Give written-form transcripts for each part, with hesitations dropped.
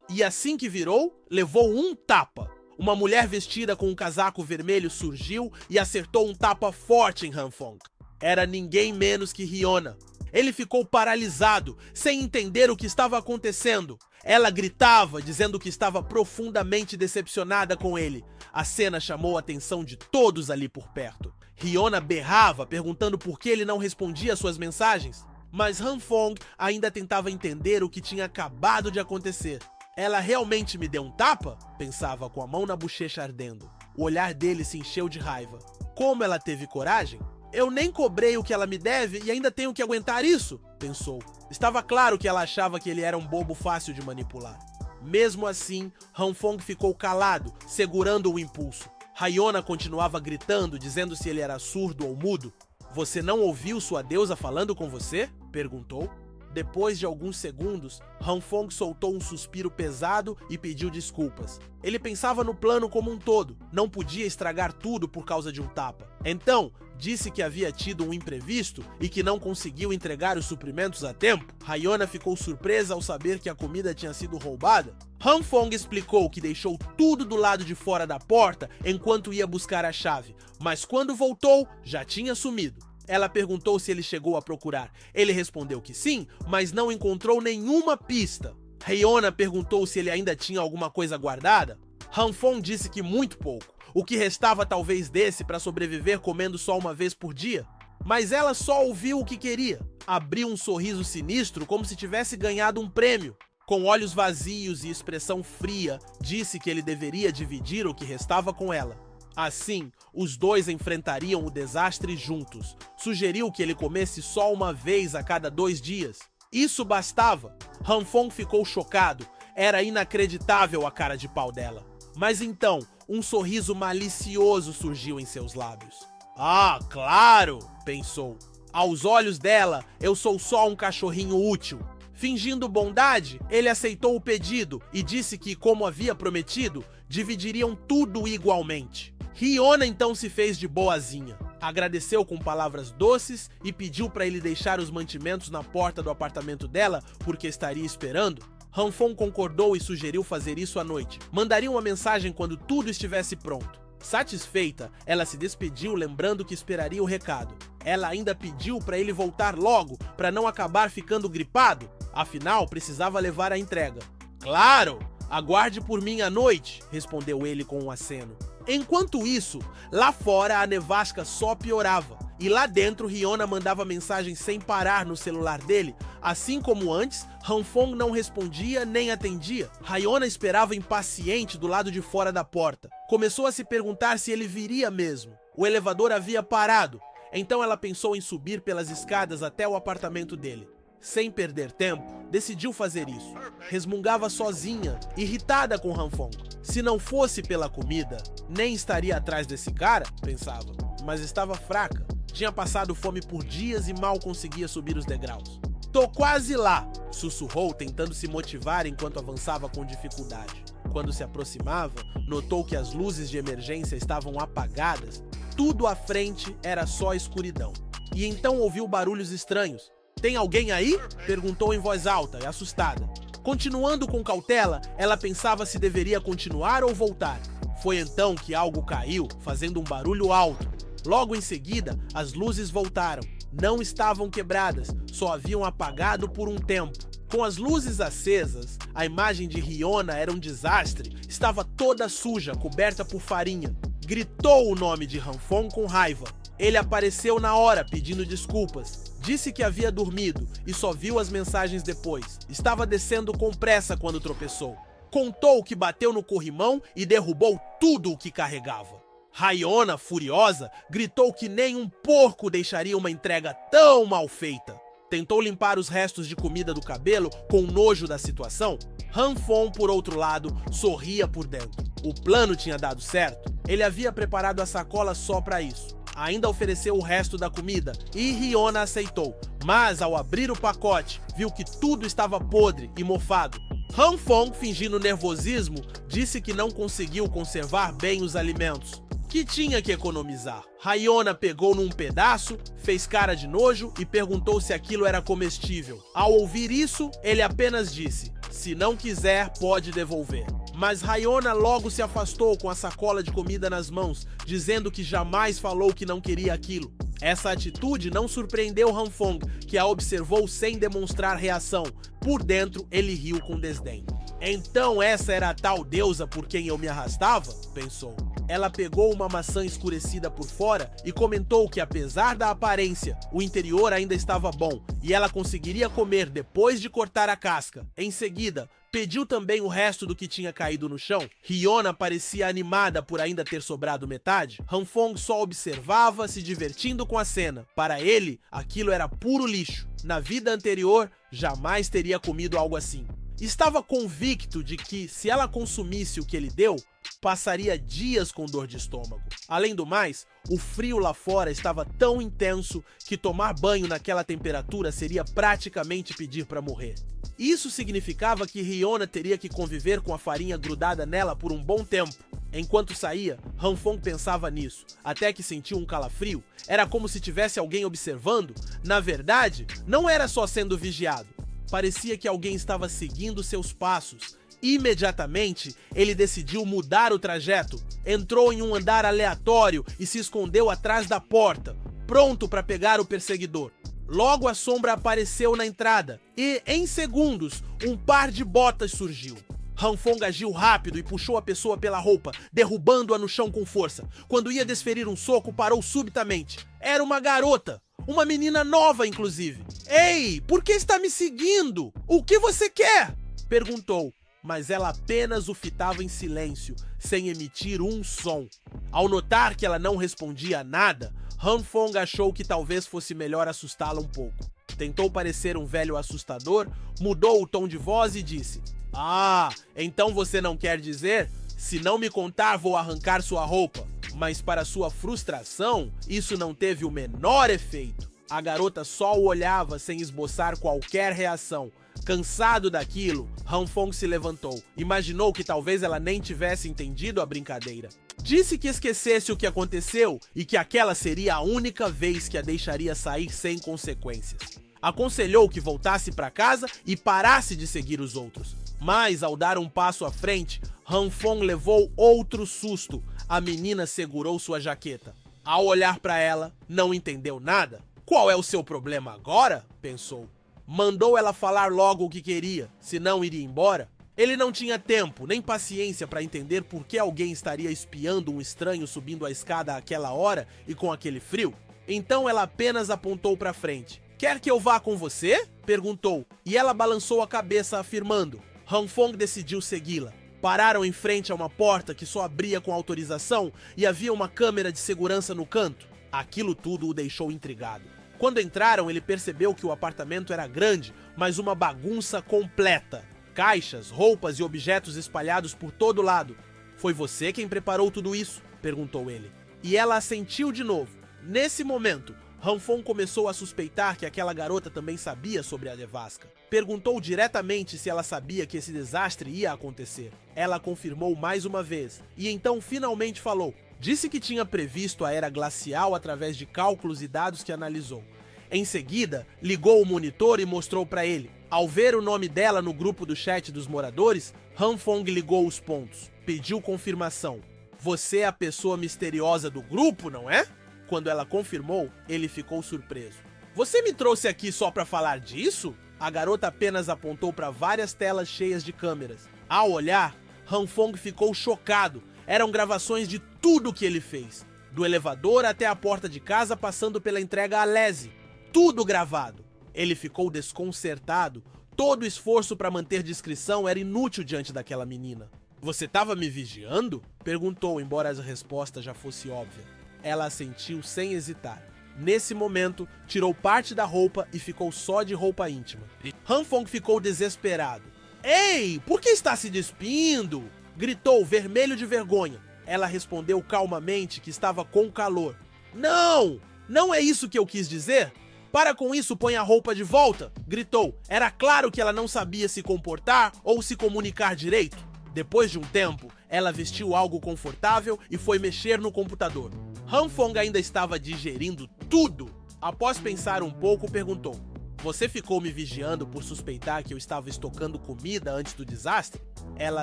e assim que virou, levou um tapa. Uma mulher vestida com um casaco vermelho surgiu e acertou um tapa forte em Han Fong. Era ninguém menos que Hyuna. Ele ficou paralisado, sem entender o que estava acontecendo. Ela gritava, dizendo que estava profundamente decepcionada com ele. A cena chamou a atenção de todos ali por perto. Hyuna berrava, perguntando por que ele não respondia às suas mensagens. Mas Han Fong ainda tentava entender o que tinha acabado de acontecer. Ela realmente me deu um tapa? Pensava com a mão na bochecha ardendo. O olhar dele se encheu de raiva. Como ela teve coragem? Eu nem cobrei o que ela me deve e ainda tenho que aguentar isso? Pensou. Estava claro que ela achava que ele era um bobo fácil de manipular. Mesmo assim, Han Fong ficou calado, segurando o impulso. Hyuna continuava gritando, dizendo se ele era surdo ou mudo. Você não ouviu sua deusa falando com você? Perguntou. Depois de alguns segundos, Han Fong soltou um suspiro pesado e pediu desculpas. Ele pensava no plano como um todo, não podia estragar tudo por causa de um tapa. Então, disse que havia tido um imprevisto e que não conseguiu entregar os suprimentos a tempo. Hyuna ficou surpresa ao saber que a comida tinha sido roubada. Han Fong explicou que deixou tudo do lado de fora da porta enquanto ia buscar a chave, mas quando voltou, já tinha sumido. Ela perguntou se ele chegou a procurar. Ele respondeu que sim, mas não encontrou nenhuma pista. Hyuna perguntou se ele ainda tinha alguma coisa guardada. Han Fong disse que muito pouco. O que restava talvez desse para sobreviver comendo só uma vez por dia. Mas ela só ouviu o que queria. Abriu um sorriso sinistro como se tivesse ganhado um prêmio. Com olhos vazios e expressão fria, disse que ele deveria dividir o que restava com ela. Assim, os dois enfrentariam o desastre juntos. Sugeriu que ele comesse só uma vez a cada 2 dias. Isso bastava. Han Fong ficou chocado. Era inacreditável a cara de pau dela. Mas então, um sorriso malicioso surgiu em seus lábios. Ah, claro, pensou. Aos olhos dela, eu sou só um cachorrinho útil. Fingindo bondade, ele aceitou o pedido e disse que, como havia prometido, dividiriam tudo igualmente. Hyuna então se fez de boazinha. Agradeceu com palavras doces e pediu para ele deixar os mantimentos na porta do apartamento dela porque estaria esperando. Han Fong concordou e sugeriu fazer isso à noite. Mandaria uma mensagem quando tudo estivesse pronto. Satisfeita, ela se despediu lembrando que esperaria o recado. Ela ainda pediu para ele voltar logo, para não acabar ficando gripado. Afinal, precisava levar a entrega. Claro! Aguarde por mim à noite, respondeu ele com um aceno. Enquanto isso, lá fora a nevasca só piorava. E lá dentro, Hyuna mandava mensagens sem parar no celular dele. Assim como antes, Han Fong não respondia nem atendia. Hyuna esperava impaciente do lado de fora da porta. Começou a se perguntar se ele viria mesmo. O elevador havia parado, então ela pensou em subir pelas escadas até o apartamento dele. Sem perder tempo, decidiu fazer isso. Resmungava sozinha, irritada com Han Fong. Se não fosse pela comida, nem estaria atrás desse cara, pensava. Mas estava fraca. Tinha passado fome por dias e mal conseguia subir os degraus. Tô quase lá, sussurrou, tentando se motivar enquanto avançava com dificuldade. Quando se aproximava, notou que as luzes de emergência estavam apagadas. Tudo à frente era só escuridão. E então ouviu barulhos estranhos. Tem alguém aí? Perguntou em voz alta e assustada. Continuando com cautela, ela pensava se deveria continuar ou voltar. Foi então que algo caiu, fazendo um barulho alto. Logo em seguida, as luzes voltaram. Não estavam quebradas, só haviam apagado por um tempo. Com as luzes acesas, a imagem de Hyuna era um desastre. Estava toda suja, coberta por farinha. Gritou o nome de Han Fong com raiva. Ele apareceu na hora, pedindo desculpas. Disse que havia dormido e só viu as mensagens depois. Estava descendo com pressa quando tropeçou. Contou que bateu no corrimão e derrubou tudo o que carregava. Hyuna, furiosa, gritou que nem um porco deixaria uma entrega tão mal feita. Tentou limpar os restos de comida do cabelo com nojo da situação. Han Fong, por outro lado, sorria por dentro. O plano tinha dado certo. Ele havia preparado a sacola só para isso. Ainda ofereceu o resto da comida e Hyuna aceitou, mas ao abrir o pacote, viu que tudo estava podre e mofado. Han Fong, fingindo nervosismo, disse que não conseguiu conservar bem os alimentos, que tinha que economizar. Hyuna pegou num pedaço, fez cara de nojo e perguntou se aquilo era comestível. Ao ouvir isso, ele apenas disse: Se não quiser, pode devolver. Mas Hyona logo se afastou com a sacola de comida nas mãos, dizendo que jamais falou que não queria aquilo. Essa atitude não surpreendeu Hanfong, que a observou sem demonstrar reação. Por dentro, ele riu com desdém. Então essa era a tal deusa por quem eu me arrastava? Pensou. Ela pegou uma maçã escurecida por fora e comentou que, apesar da aparência, o interior ainda estava bom e ela conseguiria comer depois de cortar a casca. Em seguida, pediu também o resto do que tinha caído no chão. Hyona parecia animada por ainda ter sobrado metade. Hanfong só observava, se divertindo com a cena. Para ele, aquilo era puro lixo. Na vida anterior, jamais teria comido algo assim. Estava convicto de que, se ela consumisse o que ele deu, passaria dias com dor de estômago. Além do mais, o frio lá fora estava tão intenso que tomar banho naquela temperatura seria praticamente pedir para morrer. Isso significava que Hyona teria que conviver com a farinha grudada nela por um bom tempo. Enquanto saía, Hanfong pensava nisso, até que sentiu um calafrio. Era como se tivesse alguém observando. Na verdade, não era só sendo vigiado. Parecia que alguém estava seguindo seus passos. Imediatamente, ele decidiu mudar o trajeto. Entrou em um andar aleatório e se escondeu atrás da porta, pronto para pegar o perseguidor. Logo a sombra apareceu na entrada e, em segundos, um par de botas surgiu. Hanfong agiu rápido e puxou a pessoa pela roupa, derrubando-a no chão com força. Quando ia desferir um soco, parou subitamente. Era uma garota. Uma menina nova, inclusive. Ei, por que está me seguindo? O que você quer? Perguntou, mas ela apenas o fitava em silêncio, sem emitir um som. Ao notar que ela não respondia a nada, Hanfong achou que talvez fosse melhor assustá-la um pouco. Tentou parecer um velho assustador, mudou o tom de voz e disse: "Ah, então você não quer dizer? Se não me contar, vou arrancar sua roupa." Mas para sua frustração, isso não teve o menor efeito. A garota só o olhava sem esboçar qualquer reação. Cansado daquilo, Hanfong se levantou. Imaginou que talvez ela nem tivesse entendido a brincadeira. Disse que esquecesse o que aconteceu e que aquela seria a única vez que a deixaria sair sem consequências. Aconselhou que voltasse para casa e parasse de seguir os outros. Mas, ao dar um passo à frente, Hanfong levou outro susto. A menina segurou sua jaqueta. Ao olhar para ela, não entendeu nada. Qual é o seu problema agora? Pensou. Mandou ela falar logo o que queria, senão iria embora. Ele não tinha tempo nem paciência para entender por que alguém estaria espiando um estranho subindo a escada àquela hora e com aquele frio. Então ela apenas apontou para frente. "Quer que eu vá com você?" perguntou, e ela balançou a cabeça afirmando. Hanfong decidiu segui-la. Pararam em frente a uma porta que só abria com autorização e havia uma câmera de segurança no canto. Aquilo tudo o deixou intrigado. Quando entraram, ele percebeu que o apartamento era grande, mas uma bagunça completa. Caixas, roupas e objetos espalhados por todo lado. "Foi você quem preparou tudo isso?" perguntou ele. E ela assentiu de novo. Nesse momento, Hanfong começou a suspeitar que aquela garota também sabia sobre a nevasca. Perguntou diretamente se ela sabia que esse desastre ia acontecer. Ela confirmou mais uma vez, e então finalmente falou. Disse que tinha previsto a era glacial através de cálculos e dados que analisou. Em seguida, ligou o monitor e mostrou para ele. Ao ver o nome dela no grupo do chat dos moradores, Hanfong ligou os pontos. Pediu confirmação. "Você é a pessoa misteriosa do grupo, não é?" Quando ela confirmou, ele ficou surpreso. "Você me trouxe aqui só para falar disso?" A garota apenas apontou para várias telas cheias de câmeras. Ao olhar, Hanfong ficou chocado. Eram gravações de tudo que ele fez. Do elevador até a porta de casa, passando pela entrega a Leze. Tudo gravado. Ele ficou desconcertado. Todo o esforço para manter discrição era inútil diante daquela menina. "Você estava me vigiando?" perguntou, embora a resposta já fosse óbvia. Ela assentiu sem hesitar. Nesse momento, tirou parte da roupa e ficou só de roupa íntima. Hanfong ficou desesperado. "Ei, por que está se despindo?" gritou, vermelho de vergonha. Ela respondeu calmamente que estava com calor. "Não! Não é isso que eu quis dizer! Para com isso, põe a roupa de volta!" gritou. Era claro que ela não sabia se comportar ou se comunicar direito. Depois de um tempo, ela vestiu algo confortável e foi mexer no computador. Hanfong ainda estava digerindo tudo. Após pensar um pouco, perguntou: Você ficou me vigiando por suspeitar que eu estava estocando comida antes do desastre? Ela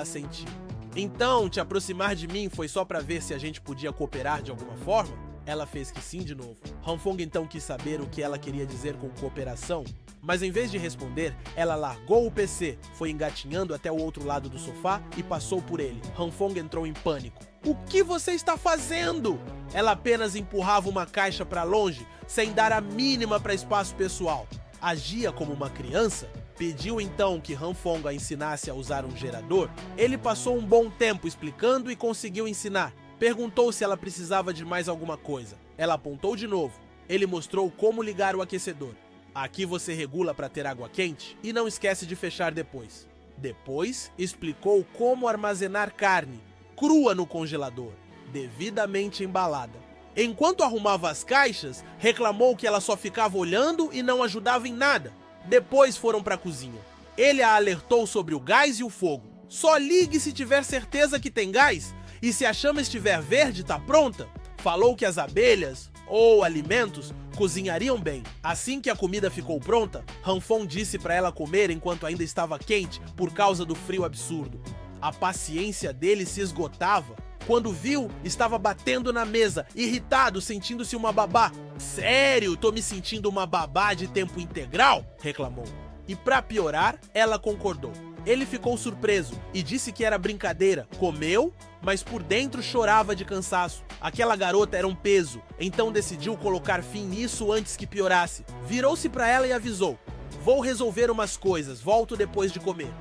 assentiu. Então, te aproximar de mim foi só pra ver se a gente podia cooperar de alguma forma? Ela fez que sim de novo. Han Fong então quis saber o que ela queria dizer com cooperação, mas em vez de responder, ela largou o PC, foi engatinhando até o outro lado do sofá e passou por ele. Han Fong entrou em pânico. O que você está fazendo? Ela apenas empurrava uma caixa para longe, sem dar a mínima para espaço pessoal. Agia como uma criança? Pediu então que Han Fong a ensinasse a usar um gerador. Ele passou um bom tempo explicando e conseguiu ensinar. Perguntou se ela precisava de mais alguma coisa. Ela apontou de novo. Ele mostrou como ligar o aquecedor. Aqui você regula para ter água quente e não esquece de fechar depois. Depois, explicou como armazenar carne crua no congelador, devidamente embalada. Enquanto arrumava as caixas, reclamou que ela só ficava olhando e não ajudava em nada. Depois foram para a cozinha. Ele a alertou sobre o gás e o fogo. Só ligue se tiver certeza que tem gás, e se a chama estiver verde, tá pronta. Falou que as abelhas, ou alimentos, cozinhariam bem. Assim que a comida ficou pronta, Han Fong disse para ela comer enquanto ainda estava quente por causa do frio absurdo. A paciência dele se esgotava. Quando viu, estava batendo na mesa, irritado, sentindo-se uma babá. Sério, tô me sentindo uma babá de tempo integral? Reclamou. E pra piorar, ela concordou. Ele ficou surpreso e disse que era brincadeira. Comeu, mas por dentro chorava de cansaço. Aquela garota era um peso, então decidiu colocar fim nisso antes que piorasse. Virou-se pra ela e avisou: vou resolver umas coisas, volto depois de comer.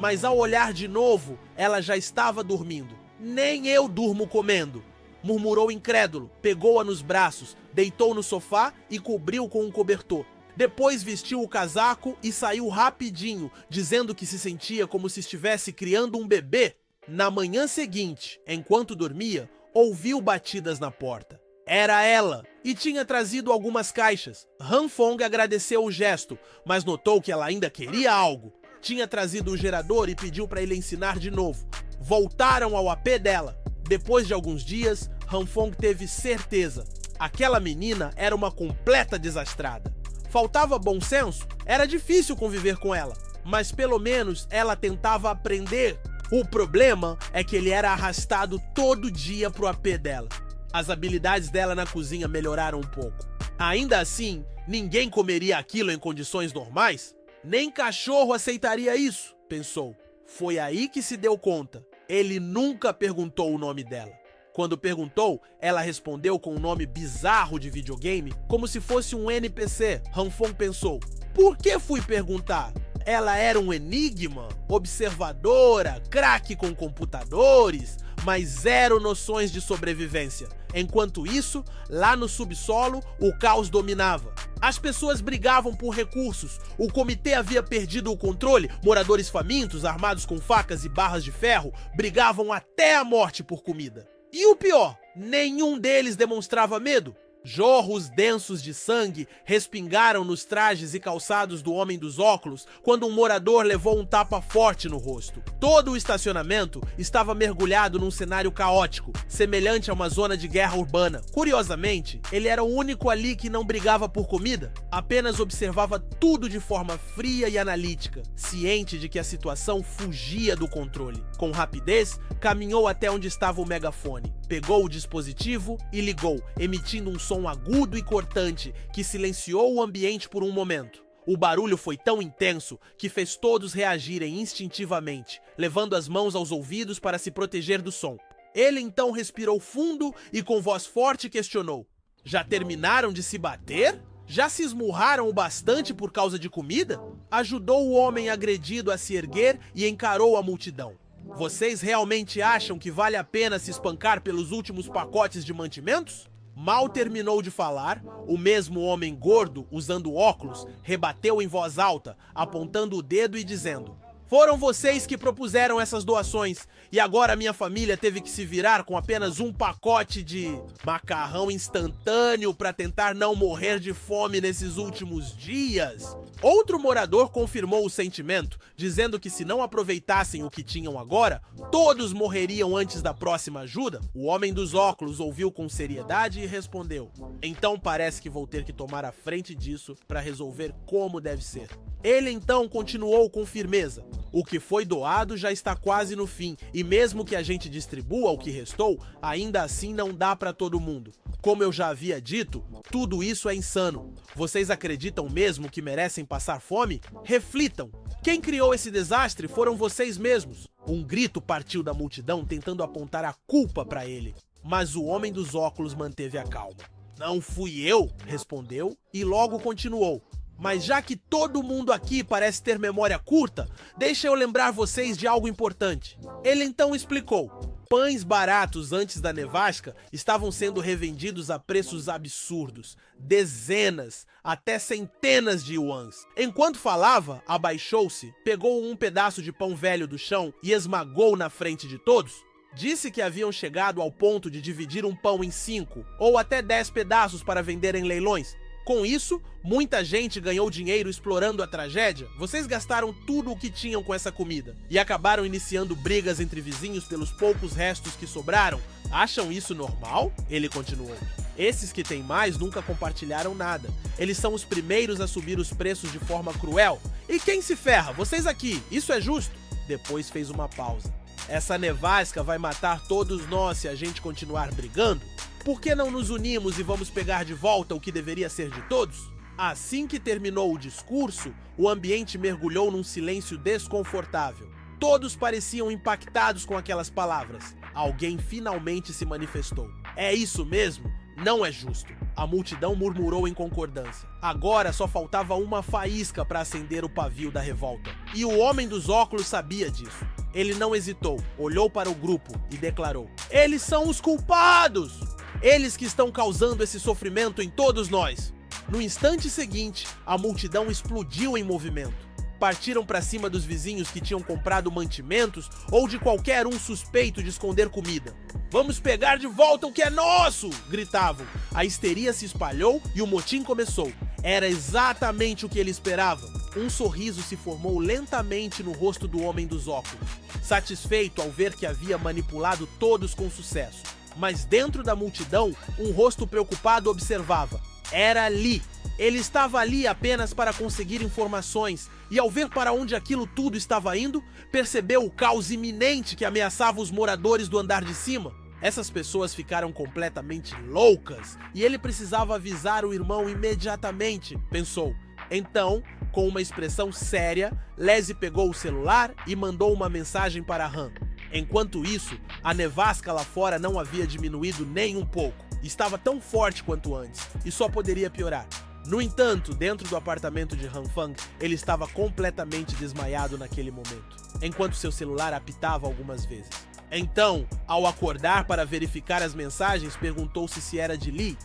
Mas ao olhar de novo, ela já estava dormindo. Nem eu durmo comendo, murmurou incrédulo. Pegou-a nos braços, deitou no sofá e cobriu com um cobertor. Depois vestiu o casaco e saiu rapidinho, dizendo que se sentia como se estivesse criando um bebê. Na manhã seguinte, enquanto dormia, ouviu batidas na porta. Era ela, e tinha trazido algumas caixas. Han Fong agradeceu o gesto, mas notou que ela ainda queria algo. Tinha trazido o gerador e pediu para ele ensinar de novo. Voltaram ao AP dela. Depois de alguns dias, Han Fong teve certeza. Aquela menina era uma completa desastrada. Faltava bom senso? Era difícil conviver com ela, mas pelo menos ela tentava aprender. O problema é que ele era arrastado todo dia pro AP dela. As habilidades dela na cozinha melhoraram um pouco. Ainda assim, ninguém comeria aquilo em condições normais? Nem cachorro aceitaria isso, pensou. Foi aí que se deu conta. Ele nunca perguntou o nome dela. Quando perguntou, ela respondeu com um nome bizarro de videogame, como se fosse um NPC. Han Fong pensou: por que fui perguntar? Ela era um enigma, observadora, craque com computadores, mas zero noções de sobrevivência. Enquanto isso, lá no subsolo, o caos dominava. As pessoas brigavam por recursos, o comitê havia perdido o controle, moradores famintos, armados com facas e barras de ferro, brigavam até a morte por comida. E o pior, nenhum deles demonstrava medo. Jorros densos de sangue respingaram nos trajes e calçados do homem dos óculos quando um morador levou um tapa forte no rosto. Todo o estacionamento estava mergulhado num cenário caótico, semelhante a uma zona de guerra urbana. Curiosamente, ele era o único ali que não brigava por comida, apenas observava tudo de forma fria e analítica, ciente de que a situação fugia do controle. Com rapidez, caminhou até onde estava o megafone, pegou o dispositivo e ligou, emitindo um som agudo e cortante que silenciou o ambiente por um momento. O barulho foi tão intenso que fez todos reagirem instintivamente, levando as mãos aos ouvidos para se proteger do som. Ele então respirou fundo e com voz forte questionou: já terminaram de se bater? Já se esmurraram o bastante por causa de comida? Ajudou o homem agredido a se erguer e encarou a multidão. Vocês realmente acham que vale a pena se espancar pelos últimos pacotes de mantimentos? Mal terminou de falar, o mesmo homem gordo, usando óculos, rebateu em voz alta, apontando o dedo e dizendo: Foram vocês que propuseram essas doações e agora minha família teve que se virar com apenas um pacote de macarrão instantâneo para tentar não morrer de fome nesses últimos dias. Outro morador confirmou o sentimento, dizendo que se não aproveitassem o que tinham agora, todos morreriam antes da próxima ajuda. O homem dos óculos ouviu com seriedade e respondeu: então parece que vou ter que tomar a frente disso para resolver como deve ser. Ele então continuou com firmeza: o que foi doado já está quase no fim, e mesmo que a gente distribua o que restou, ainda assim não dá para todo mundo. Como eu já havia dito, tudo isso é insano. Vocês acreditam mesmo que merecem passar fome? Reflitam! Quem criou esse desastre foram vocês mesmos. Um grito partiu da multidão tentando apontar a culpa para ele, mas o homem dos óculos manteve a calma. Não fui eu, respondeu, e logo continuou: mas já que todo mundo aqui parece ter memória curta, deixa eu lembrar vocês de algo importante. Ele então explicou: pães baratos antes da nevasca estavam sendo revendidos a preços absurdos, dezenas, até centenas de yuans. Enquanto falava, abaixou-se, pegou um pedaço de pão velho do chão e esmagou na frente de todos. Disse que haviam chegado ao ponto de dividir um pão em 5 ou até 10 pedaços para vender em leilões. Com isso, muita gente ganhou dinheiro explorando a tragédia. Vocês gastaram tudo o que tinham com essa comida e acabaram iniciando brigas entre vizinhos pelos poucos restos que sobraram. Acham isso normal? Ele continuou. Esses que têm mais nunca compartilharam nada. Eles são os primeiros a subir os preços de forma cruel. E quem se ferra? Vocês aqui. Isso é justo? Depois fez uma pausa. Essa nevasca vai matar todos nós se a gente continuar brigando? Por que não nos unimos e vamos pegar de volta o que deveria ser de todos? Assim que terminou o discurso, o ambiente mergulhou num silêncio desconfortável. Todos pareciam impactados com aquelas palavras. Alguém finalmente se manifestou. É isso mesmo? Não é justo. A multidão murmurou em concordância. Agora só faltava uma faísca para acender o pavio da revolta. E o homem dos óculos sabia disso. Ele não hesitou, olhou para o grupo e declarou: eles são os culpados! Eles que estão causando esse sofrimento em todos nós. No instante seguinte, a multidão explodiu em movimento. Partiram para cima dos vizinhos que tinham comprado mantimentos ou de qualquer um suspeito de esconder comida. Vamos pegar de volta o que é nosso! Gritavam. A histeria se espalhou e o motim começou. Era exatamente o que ele esperava. Um sorriso se formou lentamente no rosto do homem dos óculos, satisfeito ao ver que havia manipulado todos com sucesso. Mas dentro da multidão, um rosto preocupado observava. Era Lee. Ele estava ali apenas para conseguir informações e ao ver para onde aquilo tudo estava indo, percebeu o caos iminente que ameaçava os moradores do andar de cima. Essas pessoas ficaram completamente loucas e ele precisava avisar o irmão imediatamente, pensou. Então, com uma expressão séria, Leslie pegou o celular e mandou uma mensagem para Han. Enquanto isso, a nevasca lá fora não havia diminuído nem um pouco. Estava tão forte quanto antes e só poderia piorar. No entanto, dentro do apartamento de Han Fang, ele estava completamente desmaiado naquele momento, enquanto seu celular apitava algumas vezes. Então, ao acordar para verificar as mensagens, perguntou-se se era de Lee.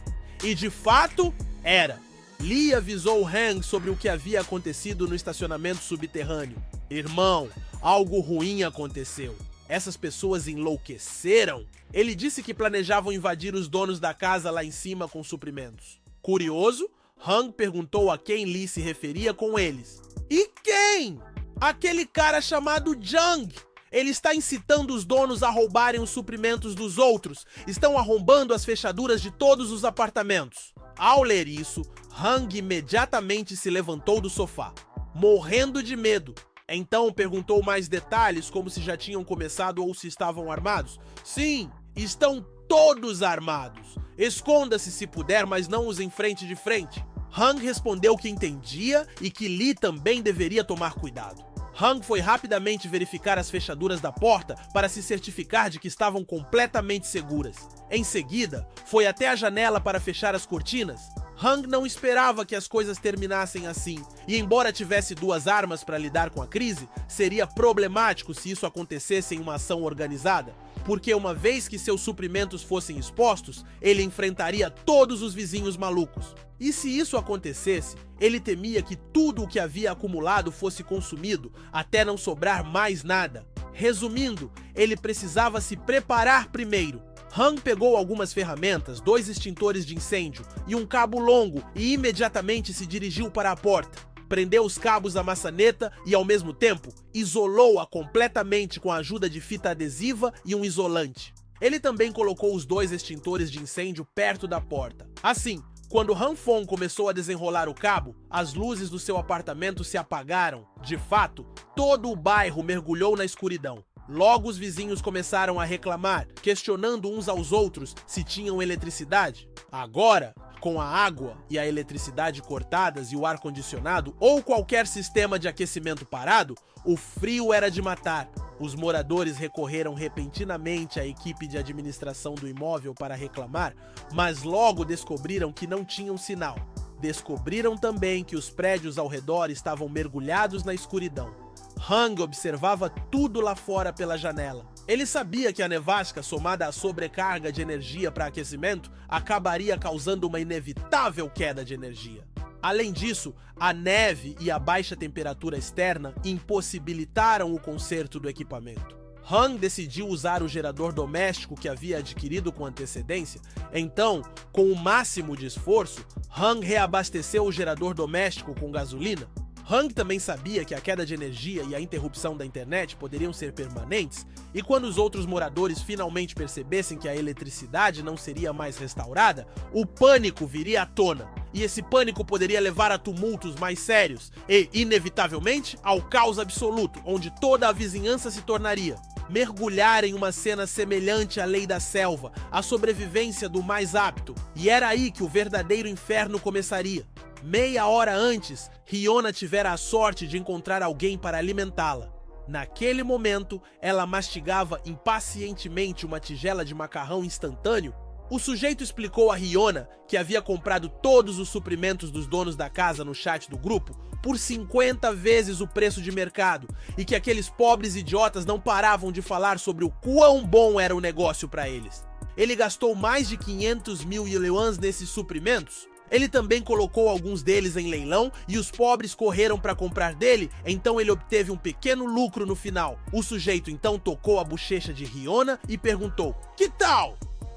E de fato, era. Lee avisou Han sobre o que havia acontecido no estacionamento subterrâneo. Irmão, algo ruim aconteceu. Essas pessoas enlouqueceram. Ele disse que planejavam invadir os donos da casa lá em cima com suprimentos. Curioso, Han perguntou a quem Lee se referia com eles. E quem? Aquele cara chamado Zhang. Ele está incitando os donos a roubarem os suprimentos dos outros. Estão arrombando as fechaduras de todos os apartamentos. Ao ler isso, Han imediatamente se levantou do sofá, morrendo de medo. Então perguntou mais detalhes, como se já tinham começado ou se estavam armados. Sim, estão todos armados. Esconda-se se puder, mas não os enfrente de frente. Han respondeu que entendia e que Lee também deveria tomar cuidado. Han foi rapidamente verificar as fechaduras da porta para se certificar de que estavam completamente seguras. Em seguida, foi até a janela para fechar as cortinas. Hang não esperava que as coisas terminassem assim, e embora tivesse duas armas para lidar com a crise, seria problemático se isso acontecesse em uma ação organizada, porque uma vez que seus suprimentos fossem expostos, ele enfrentaria todos os vizinhos malucos. E se isso acontecesse, ele temia que tudo o que havia acumulado fosse consumido, até não sobrar mais nada. Resumindo, ele precisava se preparar primeiro. Hang pegou algumas ferramentas, 2 extintores de incêndio e um cabo longo e imediatamente se dirigiu para a porta. Prendeu os cabos à maçaneta e, ao mesmo tempo, isolou-a completamente com a ajuda de fita adesiva e um isolante. Ele também colocou os 2 extintores de incêndio perto da porta. Assim, quando Han Fong começou a desenrolar o cabo, as luzes do seu apartamento se apagaram. De fato, todo o bairro mergulhou na escuridão. Logo, os vizinhos começaram a reclamar, questionando uns aos outros se tinham eletricidade. Agora, com a água e a eletricidade cortadas e o ar-condicionado ou qualquer sistema de aquecimento parado, o frio era de matar. Os moradores recorreram repentinamente à equipe de administração do imóvel para reclamar, mas logo descobriram que não tinham sinal. Descobriram também que os prédios ao redor estavam mergulhados na escuridão. Hang observava tudo lá fora pela janela. Ele sabia que a nevasca, somada à sobrecarga de energia para aquecimento, acabaria causando uma inevitável queda de energia. Além disso, a neve e a baixa temperatura externa impossibilitaram o conserto do equipamento. Hang decidiu usar o gerador doméstico que havia adquirido com antecedência, então, com o máximo de esforço, Hang reabasteceu o gerador doméstico com gasolina. Hang também sabia que a queda de energia e a interrupção da internet poderiam ser permanentes, e quando os outros moradores finalmente percebessem que a eletricidade não seria mais restaurada, o pânico viria à tona, e esse pânico poderia levar a tumultos mais sérios e, inevitavelmente, ao caos absoluto, onde toda a vizinhança se tornaria. Mergulhar em uma cena semelhante à lei da selva, a sobrevivência do mais apto, e era aí que o verdadeiro inferno começaria. Meia hora antes, Hyuna tivera a sorte de encontrar alguém para alimentá-la. Naquele momento, ela mastigava impacientemente uma tigela de macarrão instantâneo. O sujeito explicou a Hyuna que havia comprado todos os suprimentos dos donos da casa no chat do grupo por 50 vezes o preço de mercado e que aqueles pobres idiotas não paravam de falar sobre o quão bom era o negócio para eles. Ele gastou mais de 500 mil yuans nesses suprimentos. Ele também colocou alguns deles em leilão e os pobres correram para comprar dele, então ele obteve um pequeno lucro no final. O sujeito então tocou a bochecha de Hyuna e perguntou: "Que tal?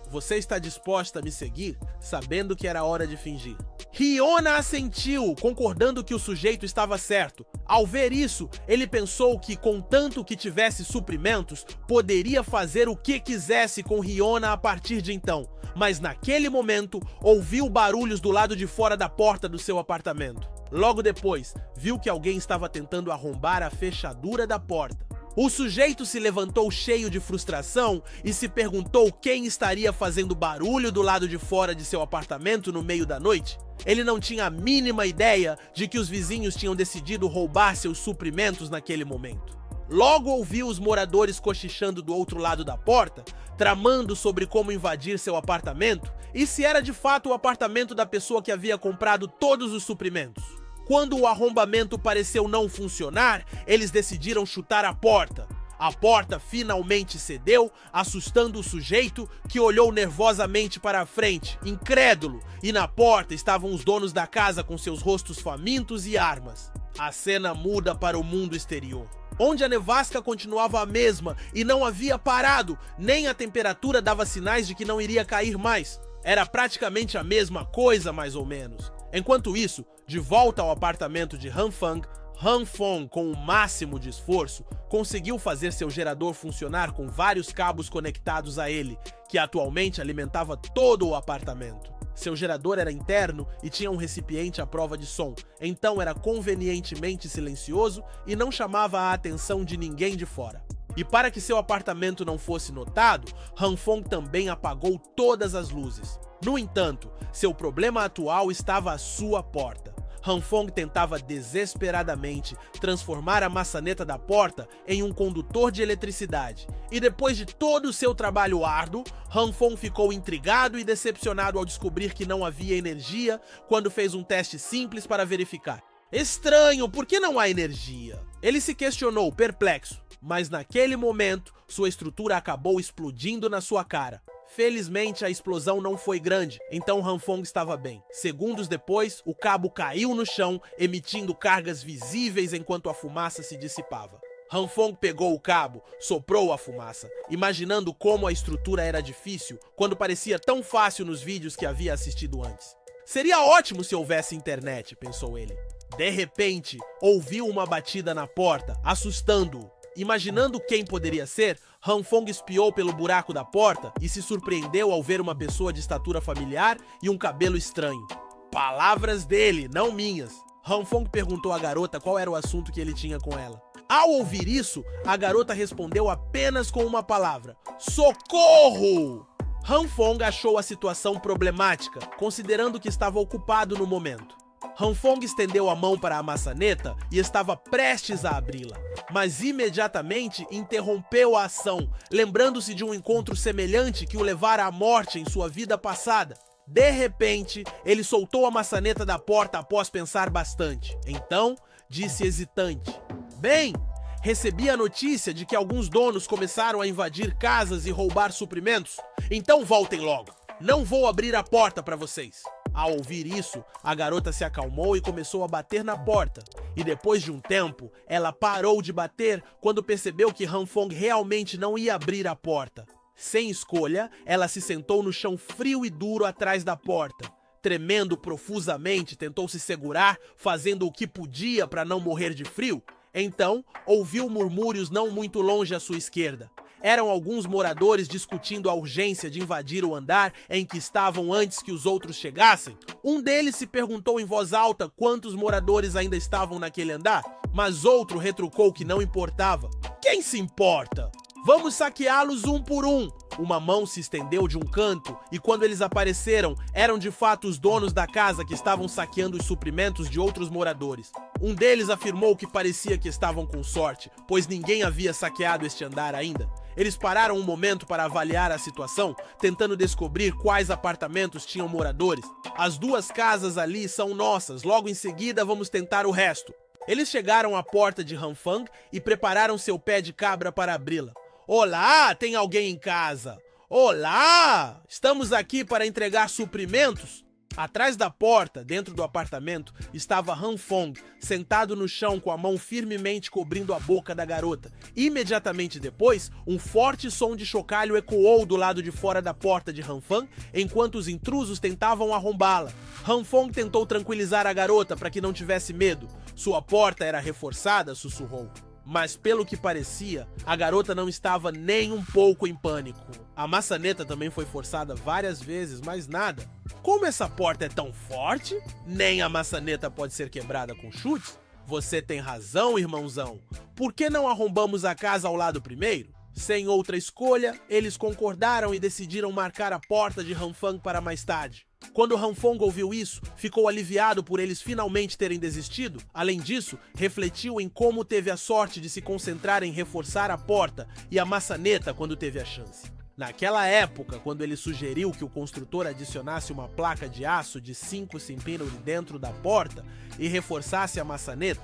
Você está disposta a me seguir?", sabendo que era hora de fingir. Hyuna assentiu, concordando que o sujeito estava certo. Ao ver isso, ele pensou que, contanto que tivesse suprimentos, poderia fazer o que quisesse com Hyuna a partir de então. Mas naquele momento, ouviu barulhos do lado de fora da porta do seu apartamento. Logo depois, viu que alguém estava tentando arrombar a fechadura da porta. O sujeito se levantou cheio de frustração e se perguntou quem estaria fazendo barulho do lado de fora de seu apartamento no meio da noite. Ele não tinha a mínima ideia de que os vizinhos tinham decidido roubar seus suprimentos naquele momento. Logo ouviu os moradores cochichando do outro lado da porta, tramando sobre como invadir seu apartamento e se era de fato o apartamento da pessoa que havia comprado todos os suprimentos. Quando o arrombamento pareceu não funcionar, eles decidiram chutar a porta. A porta finalmente cedeu, assustando o sujeito, que olhou nervosamente para a frente, incrédulo, e na porta estavam os donos da casa com seus rostos famintos e armas. A cena muda para o mundo exterior, onde a nevasca continuava a mesma e não havia parado, nem a temperatura dava sinais de que não iria cair mais. Era praticamente a mesma coisa, mais ou menos. Enquanto isso, de volta ao apartamento de Han Fong, Han Fong, com o máximo de esforço, conseguiu fazer seu gerador funcionar com vários cabos conectados a ele, que atualmente alimentava todo o apartamento. Seu gerador era interno e tinha um recipiente à prova de som, então era convenientemente silencioso e não chamava a atenção de ninguém de fora. E para que seu apartamento não fosse notado, Han Fong também apagou todas as luzes. No entanto, seu problema atual estava à sua porta. Hanfong tentava desesperadamente transformar a maçaneta da porta em um condutor de eletricidade. E depois de todo o seu trabalho árduo, Hanfong ficou intrigado e decepcionado ao descobrir que não havia energia quando fez um teste simples para verificar. Estranho, por que não há energia? Ele se questionou, perplexo, mas naquele momento, sua estrutura acabou explodindo na sua cara. Felizmente, a explosão não foi grande, então Hanfong estava bem. Segundos depois, o cabo caiu no chão, emitindo cargas visíveis enquanto a fumaça se dissipava. Hanfong pegou o cabo, soprou a fumaça, imaginando como a estrutura era difícil quando parecia tão fácil nos vídeos que havia assistido antes. Seria ótimo se houvesse internet, pensou ele. De repente, ouviu uma batida na porta, assustando-o. Imaginando quem poderia ser, Hanfong espiou pelo buraco da porta e se surpreendeu ao ver uma pessoa de estatura familiar e um cabelo estranho. Palavras dele, não minhas. Hanfong perguntou à garota qual era o assunto que ele tinha com ela. Ao ouvir isso, a garota respondeu apenas com uma palavra: socorro! Hanfong achou a situação problemática, considerando que estava ocupado no momento. Hanfong estendeu a mão para a maçaneta e estava prestes a abri-la, mas imediatamente interrompeu a ação, lembrando-se de um encontro semelhante que o levara à morte em sua vida passada. De repente, ele soltou a maçaneta da porta após pensar bastante. Então, disse hesitante: Bem, recebi a notícia de que alguns donos começaram a invadir casas e roubar suprimentos. Então voltem logo. Não vou abrir a porta para vocês. Ao ouvir isso, a garota se acalmou e começou a bater na porta. E depois de um tempo, ela parou de bater quando percebeu que Hanfong realmente não ia abrir a porta. Sem escolha, ela se sentou no chão frio e duro atrás da porta. Tremendo profusamente, tentou se segurar, fazendo o que podia para não morrer de frio. Então, ouviu murmúrios não muito longe à sua esquerda. Eram alguns moradores discutindo a urgência de invadir o andar em que estavam antes que os outros chegassem. Um deles se perguntou em voz alta quantos moradores ainda estavam naquele andar, mas outro retrucou que não importava. Quem se importa? Vamos saqueá-los um por um. Uma mão se estendeu de um canto e quando eles apareceram, eram de fato os donos da casa que estavam saqueando os suprimentos de outros moradores. Um deles afirmou que parecia que estavam com sorte, pois ninguém havia saqueado este andar ainda. Eles pararam um momento para avaliar a situação, tentando descobrir quais apartamentos tinham moradores. As duas casas ali são nossas, logo em seguida vamos tentar o resto. Eles chegaram à porta de Hanfong e prepararam seu pé de cabra para abri-la. Olá, tem alguém em casa? Olá, estamos aqui para entregar suprimentos? Atrás da porta, dentro do apartamento, estava Hanfong, sentado no chão com a mão firmemente cobrindo a boca da garota. Imediatamente depois, um forte som de chocalho ecoou do lado de fora da porta de Hanfong, enquanto os intrusos tentavam arrombá-la. Hanfong tentou tranquilizar a garota para que não tivesse medo. Sua porta era reforçada, sussurrou. Mas pelo que parecia, a garota não estava nem um pouco em pânico. A maçaneta também foi forçada várias vezes, mas nada. Como essa porta é tão forte, nem a maçaneta pode ser quebrada com chutes? Você tem razão, irmãozão. Por que não arrombamos a casa ao lado primeiro? Sem outra escolha, eles concordaram e decidiram marcar a porta de Hanfong para mais tarde. Quando Hanfong ouviu isso, ficou aliviado por eles finalmente terem desistido. Além disso, refletiu em como teve a sorte de se concentrar em reforçar a porta e a maçaneta quando teve a chance. Naquela época, quando ele sugeriu que o construtor adicionasse uma placa de aço de 5 centímetros dentro da porta e reforçasse a maçaneta,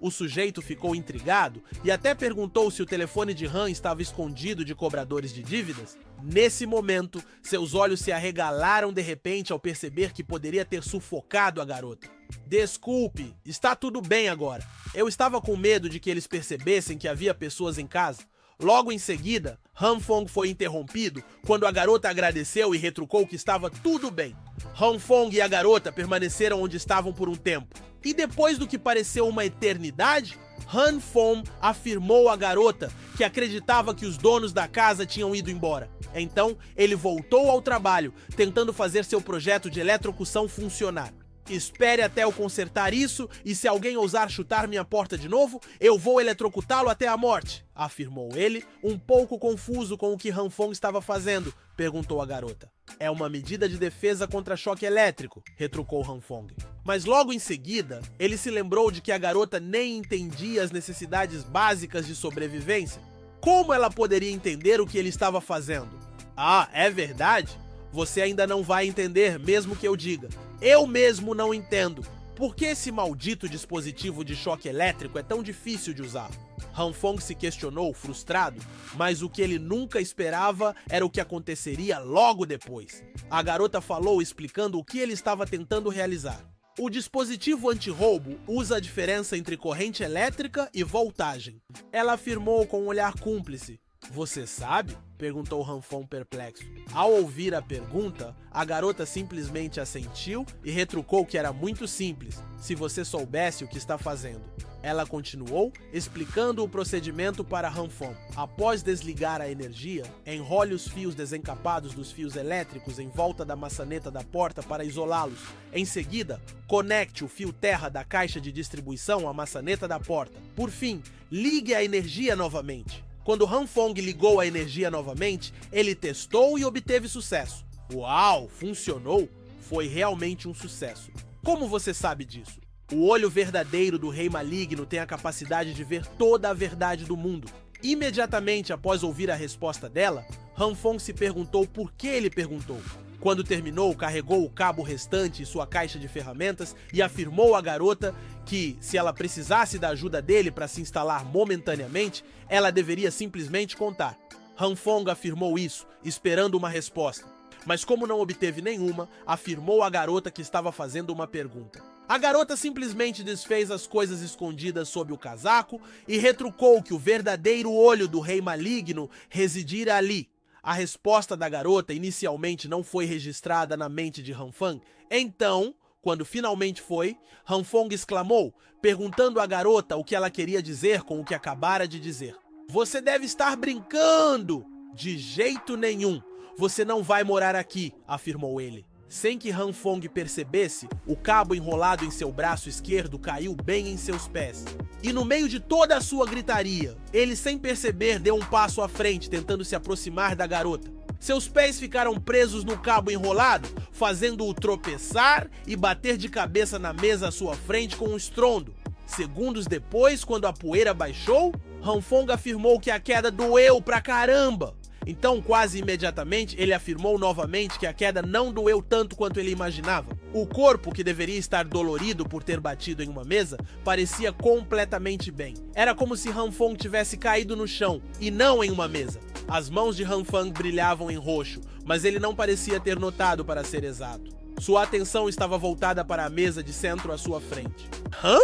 o sujeito ficou intrigado e até perguntou se o telefone de Han estava escondido de cobradores de dívidas. Nesse momento, seus olhos se arregalaram de repente ao perceber que poderia ter sufocado a garota. Desculpe, está tudo bem agora. Eu estava com medo de que eles percebessem que havia pessoas em casa. Logo em seguida, Hanfong foi interrompido quando a garota agradeceu e retrucou que estava tudo bem. Hanfong e a garota permaneceram onde estavam por um tempo. E depois do que pareceu uma eternidade, Hanfong afirmou à garota que acreditava que os donos da casa tinham ido embora. Então, ele voltou ao trabalho, tentando fazer seu projeto de eletrocução funcionar. Espere até eu consertar isso, e se alguém ousar chutar minha porta de novo, eu vou eletrocutá-lo até a morte, afirmou ele, um pouco confuso com o que Han Fong estava fazendo, perguntou a garota. É uma medida de defesa contra choque elétrico, retrucou Han Fong. Mas logo em seguida, ele se lembrou de que a garota nem entendia as necessidades básicas de sobrevivência. Como ela poderia entender o que ele estava fazendo? Ah, é verdade? Você ainda não vai entender, mesmo que eu diga. Eu mesmo não entendo. Por que esse maldito dispositivo de choque elétrico é tão difícil de usar? Han Fong se questionou, frustrado, mas o que ele nunca esperava era o que aconteceria logo depois. A garota falou explicando o que ele estava tentando realizar. O dispositivo anti-roubo usa a diferença entre corrente elétrica e voltagem. Ela afirmou com um olhar cúmplice. Você sabe? Perguntou Han Fong perplexo. Ao ouvir a pergunta, a garota simplesmente assentiu e retrucou que era muito simples, se você soubesse o que está fazendo. Ela continuou, explicando o procedimento para Han Fong. Após desligar a energia, enrole os fios desencapados dos fios elétricos em volta da maçaneta da porta para isolá-los. Em seguida, conecte o fio terra da caixa de distribuição à maçaneta da porta. Por fim, ligue a energia novamente. Quando Han Fong ligou a energia novamente, ele testou e obteve sucesso. Uau, funcionou! Foi realmente um sucesso. Como você sabe disso? O olho verdadeiro do Rei Maligno tem a capacidade de ver toda a verdade do mundo. Imediatamente após ouvir a resposta dela, Han Fong se perguntou por que ele perguntou. Quando terminou, carregou o cabo restante em sua caixa de ferramentas e afirmou à garota que, se ela precisasse da ajuda dele para se instalar momentaneamente, ela deveria simplesmente contar. Han Fong afirmou isso, esperando uma resposta. Mas como não obteve nenhuma, afirmou à garota que estava fazendo uma pergunta. A garota simplesmente desfez as coisas escondidas sob o casaco e retrucou que o verdadeiro olho do Rei Maligno residira ali. A resposta da garota inicialmente não foi registrada na mente de Han Fong. Então, quando finalmente foi, Han Fong exclamou, perguntando à garota o que ela queria dizer com o que acabara de dizer. Você deve estar brincando! De jeito nenhum! Você não vai morar aqui, afirmou ele. Sem que Han Fong percebesse, o cabo enrolado em seu braço esquerdo caiu bem em seus pés. E no meio de toda a sua gritaria, ele sem perceber deu um passo à frente, tentando se aproximar da garota. Seus pés ficaram presos no cabo enrolado, fazendo-o tropeçar e bater de cabeça na mesa à sua frente com um estrondo. Segundos depois, quando a poeira baixou, Han Fong afirmou que a queda doeu pra caramba. Então, quase imediatamente, ele afirmou novamente que a queda não doeu tanto quanto ele imaginava. O corpo, que deveria estar dolorido por ter batido em uma mesa, parecia completamente bem. Era como se Han Fong tivesse caído no chão, e não em uma mesa. As mãos de Han Fong brilhavam em roxo, mas ele não parecia ter notado, para ser exato. Sua atenção estava voltada para a mesa de centro à sua frente. Hã?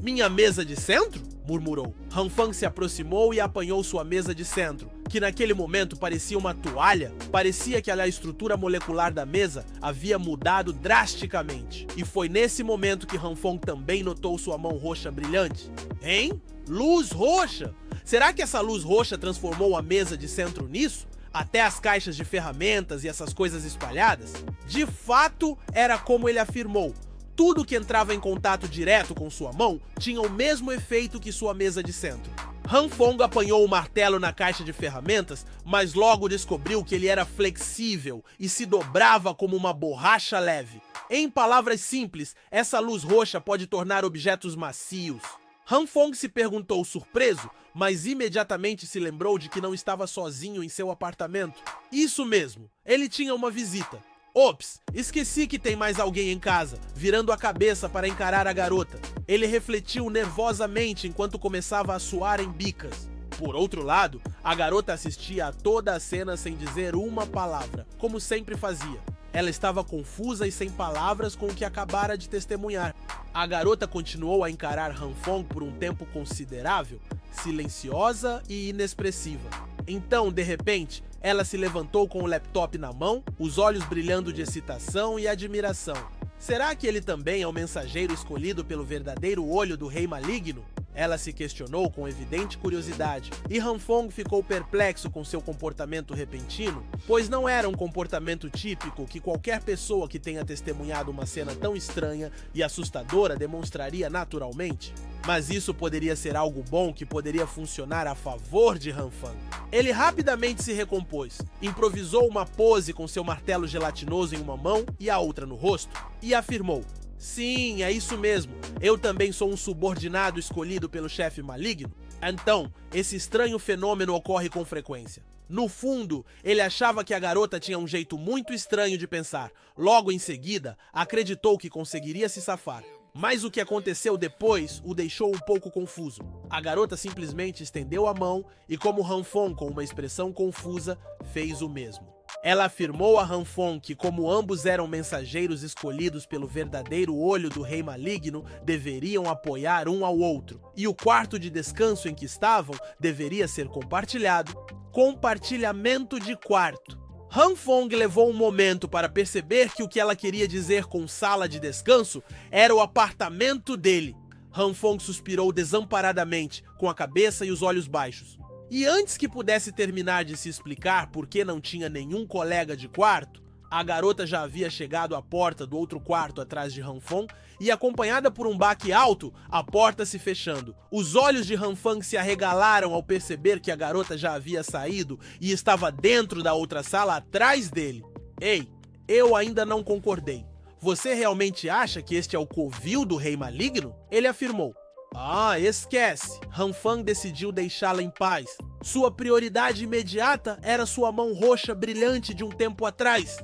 Minha mesa de centro? Murmurou. Han Fong se aproximou e apanhou sua mesa de centro, que naquele momento parecia uma toalha. Parecia que a estrutura molecular da mesa havia mudado drasticamente. E foi nesse momento que Han Fong também notou sua mão roxa brilhante. Hein? Luz roxa? Será que essa luz roxa transformou a mesa de centro nisso? Até as caixas de ferramentas e essas coisas espalhadas? De fato, era como ele afirmou. Tudo que entrava em contato direto com sua mão tinha o mesmo efeito que sua mesa de centro. Han Fong apanhou o martelo na caixa de ferramentas, mas logo descobriu que ele era flexível e se dobrava como uma borracha leve. Em palavras simples, essa luz roxa pode tornar objetos macios. Han Fong se perguntou surpreso, mas imediatamente se lembrou de que não estava sozinho em seu apartamento. Isso mesmo, ele tinha uma visita. Ops, esqueci que tem mais alguém em casa, virando a cabeça para encarar a garota. Ele refletiu nervosamente enquanto começava a suar em bicas. Por outro lado, a garota assistia a toda a cena sem dizer uma palavra, como sempre fazia. Ela estava confusa e sem palavras com o que acabara de testemunhar. A garota continuou a encarar Han Fong por um tempo considerável, silenciosa e inexpressiva. Então, de repente, ela se levantou com o laptop na mão, os olhos brilhando de excitação e admiração. Será que ele também é o mensageiro escolhido pelo verdadeiro olho do Rei Maligno? Ela se questionou com evidente curiosidade, e Han Fong ficou perplexo com seu comportamento repentino, pois não era um comportamento típico que qualquer pessoa que tenha testemunhado uma cena tão estranha e assustadora demonstraria naturalmente. Mas isso poderia ser algo bom que poderia funcionar a favor de Han Fong. Ele rapidamente se recompôs, improvisou uma pose com seu martelo gelatinoso em uma mão e a outra no rosto, e afirmou: "Sim, é isso mesmo. Eu também sou um subordinado escolhido pelo chefe maligno." Então, esse estranho fenômeno ocorre com frequência. No fundo, ele achava que a garota tinha um jeito muito estranho de pensar. Logo em seguida, acreditou que conseguiria se safar. Mas o que aconteceu depois o deixou um pouco confuso. A garota simplesmente estendeu a mão e, como Han Fong, com uma expressão confusa, fez o mesmo. Ela afirmou a Han Fong que, como ambos eram mensageiros escolhidos pelo verdadeiro olho do rei maligno, deveriam apoiar um ao outro, e o quarto de descanso em que estavam deveria ser compartilhado. Compartilhamento de quarto. Han Fong levou um momento para perceber que o que ela queria dizer com sala de descanso era o apartamento dele. Han Fong suspirou desamparadamente, com a cabeça e os olhos baixos. E antes que pudesse terminar de se explicar por que não tinha nenhum colega de quarto, a garota já havia chegado à porta do outro quarto atrás de Han Fong e, acompanhada por um baque alto, a porta se fechando. Os olhos de Han Fong se arregalaram ao perceber que a garota já havia saído e estava dentro da outra sala atrás dele. "Ei, eu ainda não concordei. Você realmente acha que este é o covil do rei maligno?" Ele afirmou. "Ah, esquece." Han Fong decidiu deixá-la em paz. Sua prioridade imediata era sua mão roxa brilhante de um tempo atrás.